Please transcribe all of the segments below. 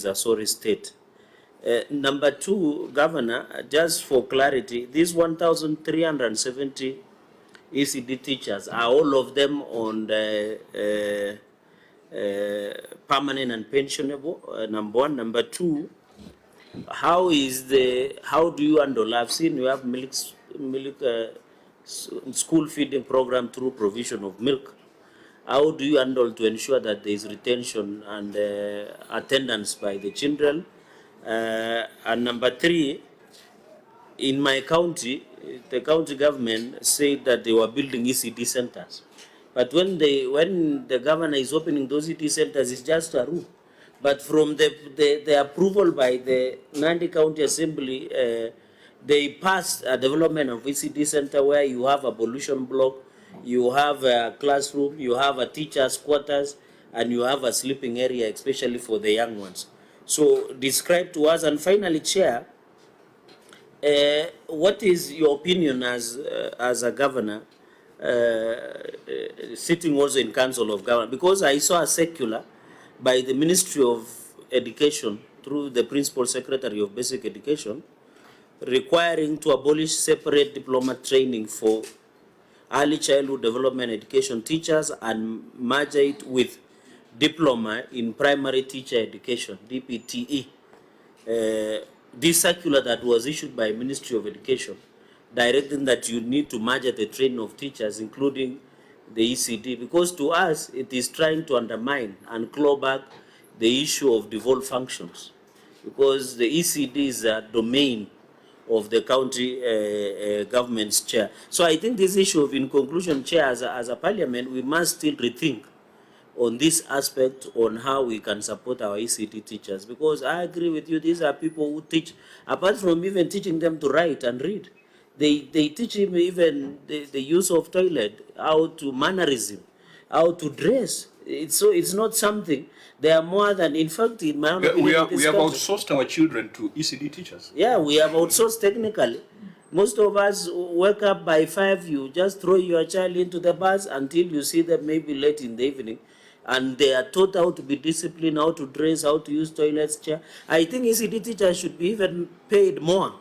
a sorry state. Number two, Governor, just for clarity, these 1,370 ECD teachers, are all of them on the permanent and pensionable? Number one. Number two, how do you handle? I've seen you have school feeding program through provision of milk. How do you handle to ensure that there is retention and attendance by the children? And number three, in my county, the county government said that they were building ECD centers. But when the governor is opening those ECD centers, it's just a rule. But from the approval by the Nandi County Assembly, they passed a development of ECD center where you have a pollution block, you have a classroom, you have a teacher's quarters, and you have a sleeping area, especially for the young ones. So describe to us. And finally, Chair, what is your opinion as a governor, sitting also in Council of Government? Because I saw a circular by the Ministry of Education through the Principal Secretary of Basic Education requiring to abolish separate diploma training for early childhood development education teachers and merge it with diploma in primary teacher education, DPTE. This circular that was issued by Ministry of Education directing that you need to merge the training of teachers, including the ECD, because to us it is trying to undermine and claw back the issue of devolved functions, because the ECD is a domain of the county government's chair. So I think this issue of, in conclusion, Chair, as a parliament, we must still rethink on this aspect on how we can support our ECD teachers, because I agree with you, these are people who teach, apart from even teaching them to write and read, they teach him even the use of toilet, how to mannerism, how to dress. It's not something. They are more than, in fact, in my own opinion, we have outsourced our children to ECD teachers. Yeah, we have outsourced technically. Most of us wake up by 5, you just throw your child into the bus until you see them maybe late in the evening. And they are taught how to be disciplined, how to dress, how to use toilets, Chair. I think ECD teachers should be even paid more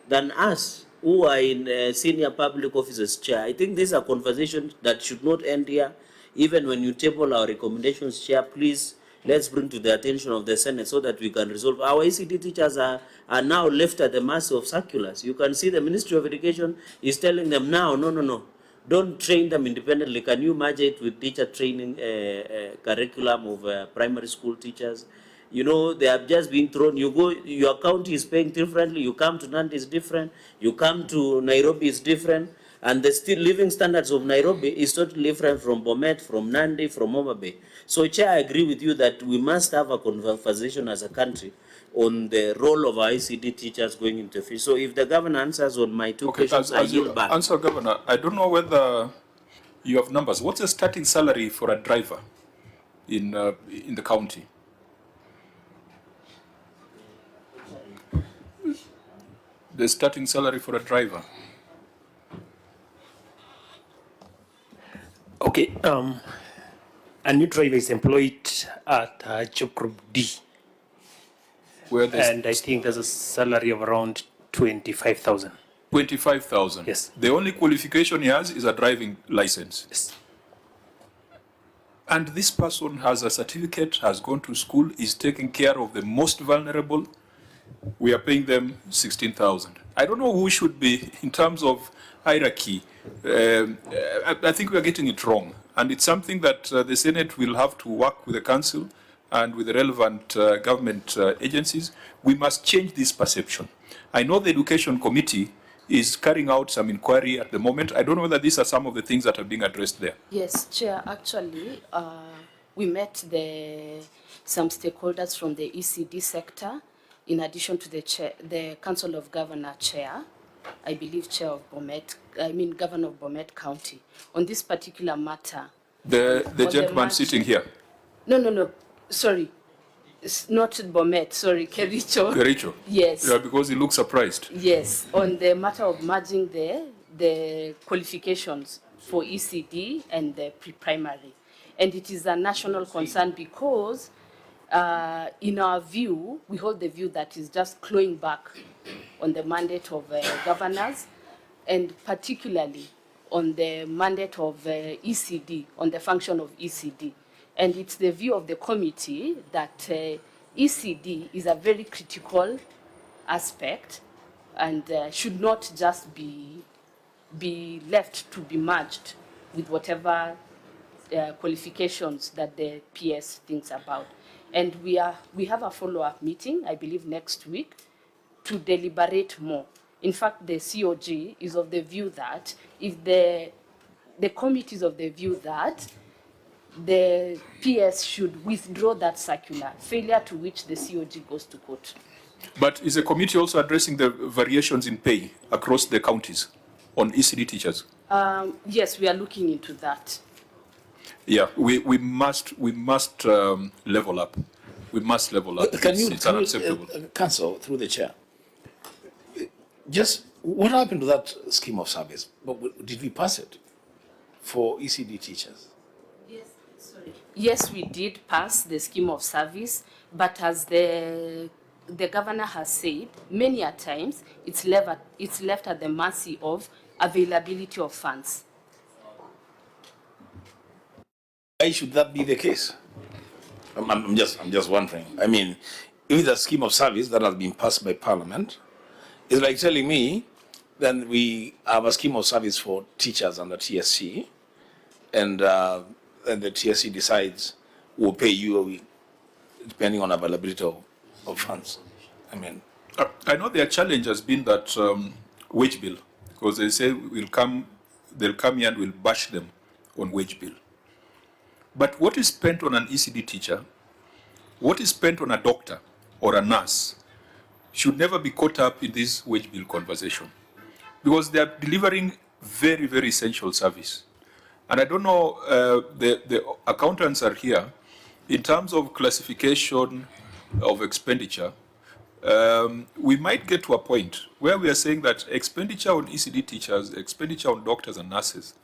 than us who are in senior public offices, Chair. I think these are conversations that should not end here. Even when you table our recommendations, Chair, please, let's bring to the attention of the Senate so that we can resolve. Our ECD teachers are now left at the mercy of circulars. You can see the Ministry of Education is telling them now, no. Don't train them independently. Can you merge it with teacher training curriculum of primary school teachers? You know, they have just been thrown. You go, your county is paying differently. You come to Nandi, is different. You come to Nairobi, is different. And the still living standards of Nairobi is totally different from Bomet, from Nandi, from Homa Bay. So, Chair, I agree with you that we must have a conversation as a country on the role of our ICD teachers going into the future. So, if the governor answers on my two questions, I yield back. Answer, Governor. I don't know whether you have numbers. What's the starting salary for a driver in the county? The starting salary for a driver. Okay, a new driver is employed at job group D. And I think there's a salary of around 25,000. 25,000? Yes. The only qualification he has is a driving license? Yes. And this person has a certificate, has gone to school, is taking care of the most vulnerable. We are paying them 16,000. I don't know who should be, in terms of hierarchy, I think we are getting it wrong. And it's something that the Senate will have to work with the Council and with the relevant government agencies. We must change this perception. I know the Education Committee is carrying out some inquiry at the moment. I don't know whether these are some of the things that are being addressed there. Yes, Chair. Actually, we met some stakeholders from the ECD sector, in addition to the Council of Governor Chair, I believe Governor of Bomet County, on this particular matter. The gentleman sitting here? No. Sorry. It's not Bomet, sorry, Kericho. Kericho? Yes. Yeah, because he looks surprised. Yes, on the matter of merging the qualifications for ECD and the pre-primary. And it is a national concern because In our view, we hold the view that is just clawing back on the mandate of governors, and particularly on the mandate of ECD, on the function of ECD. And it's the view of the committee that ECD is a very critical aspect and should not just be left to be merged with whatever qualifications that the PS thinks about. And we have a follow-up meeting, I believe next week, to deliberate more. In fact, the COG is of the view that if the committee is of the view that the PS should withdraw that circular, failure to which the COG goes to court. But is the committee also addressing the variations in pay across the counties on ECD teachers? Yes, we are looking into that. Yeah, we must level up. We must level up. It's unacceptable. Council, through the chair, just what happened to that scheme of service? Did we pass it for ECD teachers? Yes, sorry. Yes, we did pass the scheme of service, but as the governor has said, many a times it's left at the mercy of availability of funds. Why should that be the case? I'm just wondering. I mean, if it's a scheme of service that has been passed by Parliament, it's like telling me then we have a scheme of service for teachers under TSC, and the TSC decides we'll pay you depending on availability of funds. I mean, I know their challenge has been that wage bill, because they say they'll come here and we'll bash them on wage bill. But what is spent on an ECD teacher, what is spent on a doctor or a nurse, should never be caught up in this wage bill conversation, because they are delivering very, very essential service. And I don't know, the accountants are here. In terms of classification of expenditure, we might get to a point where we are saying that expenditure on ECD teachers, expenditure on doctors and nurses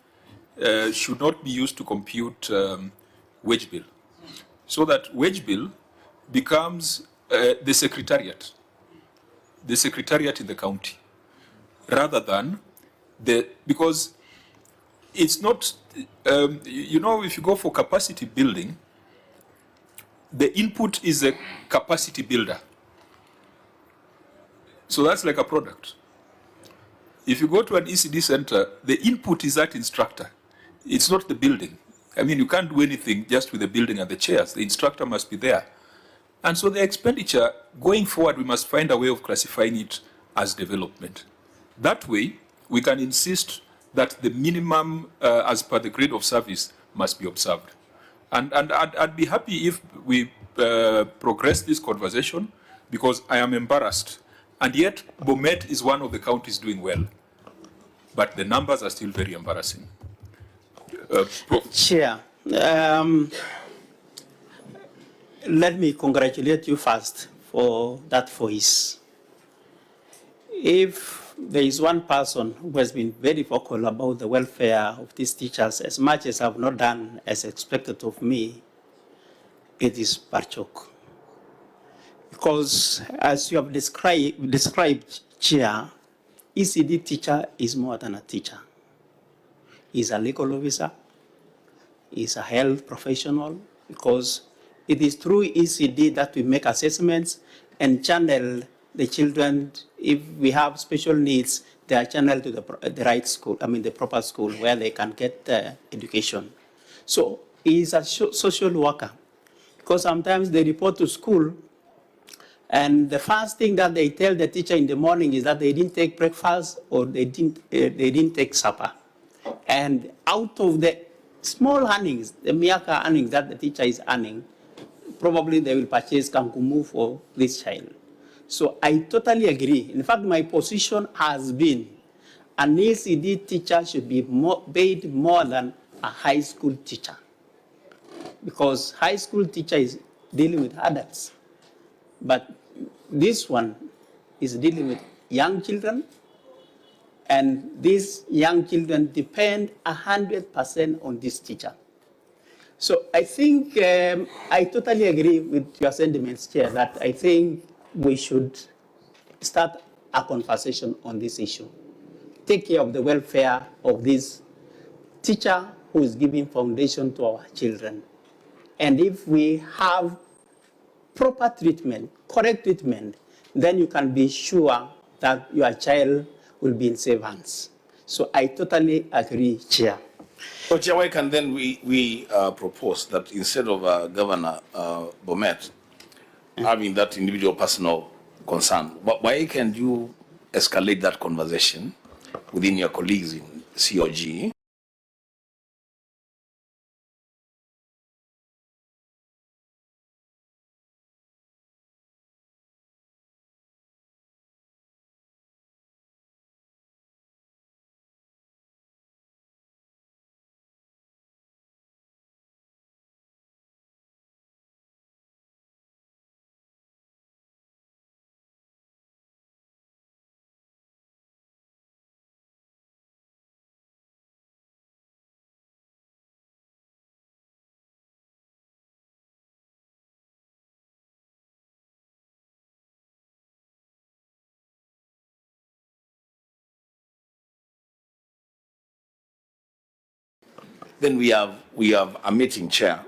should not be used to compute wage bill. So that wage bill becomes the secretariat in the county, rather than because it's not, if you go for capacity building, the input is a capacity builder. So that's like a product. If you go to an ECD center, the input is that instructor. It's not the building. I mean, you can't do anything just with the building and the chairs. The instructor must be there. And so the expenditure, going forward, we must find a way of classifying it as development. That way, we can insist that the minimum, as per the grade of service, must be observed. And I'd be happy if we progress this conversation, because I am embarrassed. And yet, Bomet is one of the counties doing well. But the numbers are still very embarrassing. Chair, let me congratulate you first for that voice. If there is one person who has been very vocal about the welfare of these teachers, as much as I've not done as expected of me, it is Barchok. Because as you have described, Chair, ECD teacher is more than a teacher. He's a legal officer, he's a health professional, because it is through ECD that we make assessments and channel the children. If we have special needs, they are channeled to the right school, the proper school where they can get education. So he is a social worker, because sometimes they report to school and the first thing that they tell the teacher in the morning is that they didn't take breakfast or they didn't take supper. And out of the small earnings, the Miaka earnings that the teacher is earning, probably they will purchase Kankumu for this child. So I totally agree. In fact, my position has been an ECD teacher should be paid more than a high school teacher, because high school teacher is dealing with adults, but this one is dealing with young children, and these young children depend 100% on this teacher. So I think I totally agree with your sentiments, Chair, that I think we should start a conversation on this issue. Take care of the welfare of this teacher who is giving foundation to our children. And if we have proper treatment, correct treatment, then you can be sure that your child will be in safe hands. So I totally agree, Chair. So, Chair, why can then we propose that instead of Governor Bomet having that individual personal concern, why can't you escalate that conversation within your colleagues in COG? Then we have a meeting, Chair.